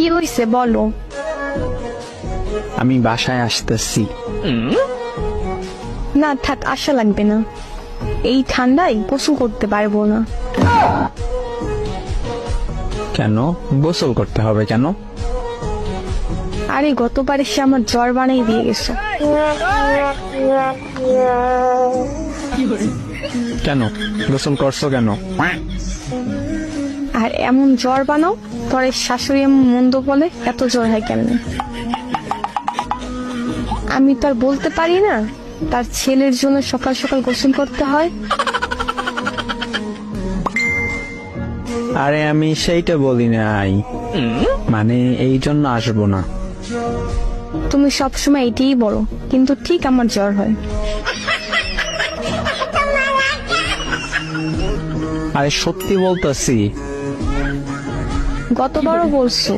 কি হয়েছে বলো। আমি বাসায় আসতেছি। না থাক, আশা লাগবে না, এই ঠান্ডায় গোসল করতে পারবো না। কেন গোসল করতে হবে কেন? আরে গতবার এসে আমার জ্বর বানিয়ে দিয়ে গেছো। কেন গোসল করছো কেন? আর এমন জ্বর বানাও, তোর শাশুড়ি এমন মন্দ বলে এত জ্বর হয় কেন? আমি তো আর বলতে পারি না তার ছেলের জন্য সকাল সকাল গোসল করতে হয়। আরে আমি সেইটা বলি নাই, মানে এই জন্য আসবো না। তুমি সবসময় এটাই বলো, কিন্তু ঠিক আমার জ্বর হয়। আরে সত্যি বলতেছি। গতবারও বলছো।